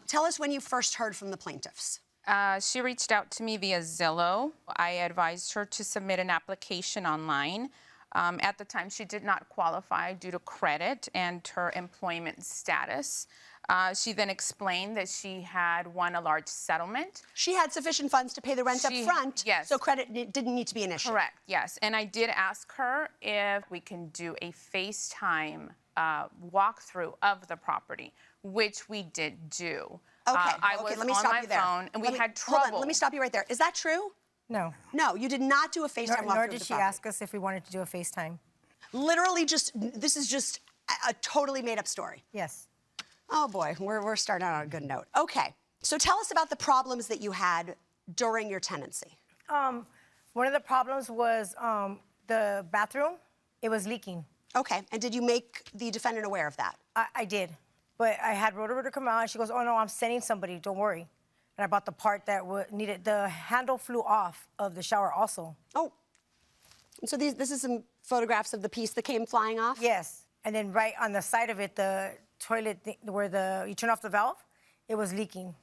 Tell us when you first heard from the plaintiffs. She reached out to me via Zillow. I advised her to submit an application online. At the time, she did not qualify due to credit and her employment status. She then explained that she had won a large settlement. She had sufficient funds to pay the rent up front, yes. So credit didn't need to be an issue. Correct, yes. And I did ask her if we can do a FaceTime walkthrough of the property, which we did do. Okay, I was let me on stop my you there. phone, and we had trouble. Hold on, let me stop you right there. Is that true? No. No, you did not do a FaceTime walkthrough. Nor of did the she property. ask us if we wanted to do a FaceTime. Literally this is just a totally made up story. Yes. Oh boy, we're starting out on a good note. Okay, so tell us about the problems that you had during your tenancy. One of the problems was the bathroom. It was leaking. Okay, and did you make the defendant aware of that? I did, but I had Roto come out, and she goes, "Oh no, I'm sending somebody. Don't worry." And I bought the part that needed. The handle flew off of the shower also. Oh, so this is some photographs of the piece that came flying off? Yes, and then right on the side of it, the toilet where you turn off the valve, it was leaking.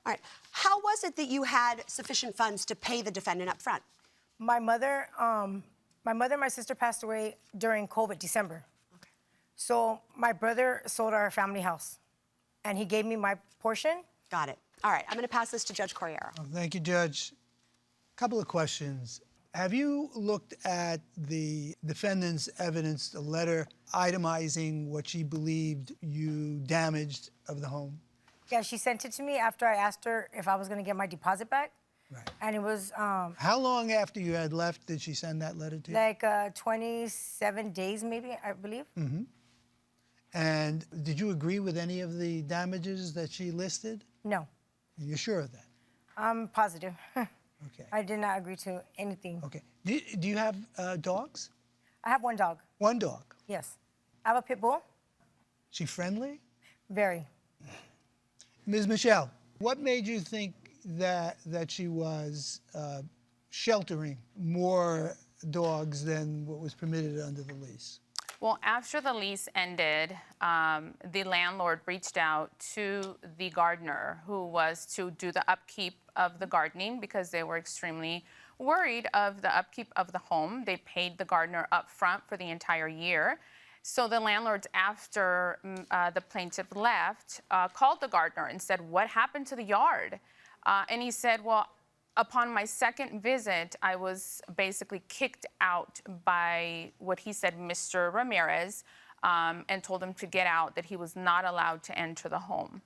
All right. How was it that you had sufficient funds to pay the defendant up front? My mother and my sister passed away during COVID, December. Okay. So my brother sold our family house, and he gave me my portion. Got it. All right, I'm going to pass this to Judge Corriero. Oh, thank you, Judge. A couple of questions. Have you looked at the defendant's evidence, the letter itemizing what she believed you damaged of the home? Yeah, she sent it to me after I asked her if I was going to get my deposit back. Right. And it was... How long after you had left did she send that letter to you? Like 27 days, maybe, I believe. Mm-hmm. And did you agree with any of the damages that she listed? No. You're sure of that? I'm positive. Okay. I did not agree to anything. Okay. Do you have dogs? I have one dog. One dog. Yes. I have a pit bull. She friendly? Very. Ms. Michelle, what made you think that she was sheltering more dogs than what was permitted under the lease? Well, after the lease ended, the landlord reached out to the gardener who was to do the upkeep of the gardening because they were extremely worried of the upkeep of the home. They paid the gardener up front for the entire year. So the landlords, after the plaintiff left, called the gardener and said, "What happened to the yard?" And he said, "Well, upon my second visit, I was basically kicked out by what he said, Mr. Ramirez, and told him to get out, that he was not allowed to enter the home."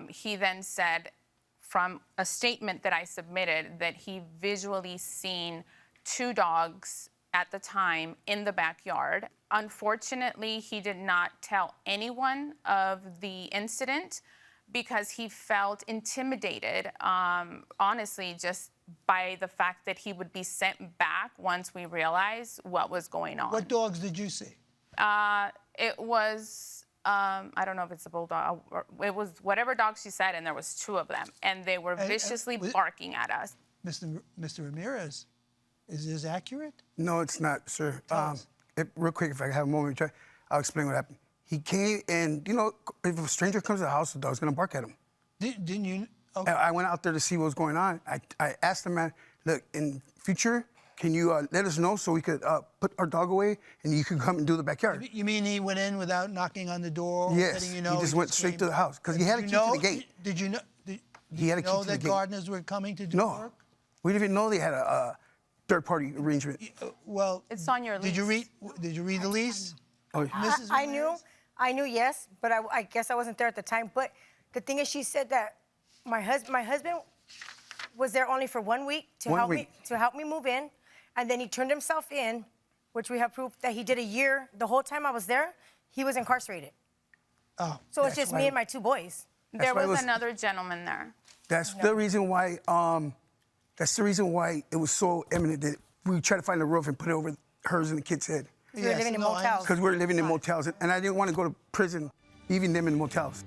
He then said, from a statement that I submitted, that he visually seen 2 dogs at the time in the backyard. Unfortunately, he did not tell anyone of the incident because he felt intimidated, honestly, just by the fact that he would be sent back once we realized what was going on. What dogs did you see? It was, I don't know if it's a bulldog, or it was whatever dog she said, and there was 2 of them, and they were viciously barking at us. Mr. Ramirez, is this accurate? No, it's not, sir. Real quick, if I have a moment, I'll explain what happened. He came, and, you know, if a stranger comes to the house, the dog's going to bark at him. Didn't you? Okay. I went out there to see what was going on. I asked the man, look, in future, can you let us know so we could put our dog away and you can come and do the backyard? You mean he went in without knocking on the door? Yes, letting you know he just went straight to the house because he had a key to the gate. Did you know? He had a key to the that gate. gardeners were coming to do No, work? we didn't even know they had a third-party arrangement. Well, It's on your lease. Did you read the lease? Oh, Mrs. I knew, yes, but I guess I wasn't there at the time. But the thing is, she said that my husband was there only for 1 week to help me move in, and then he turned himself in, which we have proof that he did a year. The whole time I was there, he was incarcerated. Oh, So it's just me and my 2 boys. There was another gentleman there. That's the reason why. That's the reason why it was so eminent that we tried to find a roof and put it over hers and the kid's head. We were living in motels. Because we were living in motels, and I didn't want to go to prison, leaving them in motels.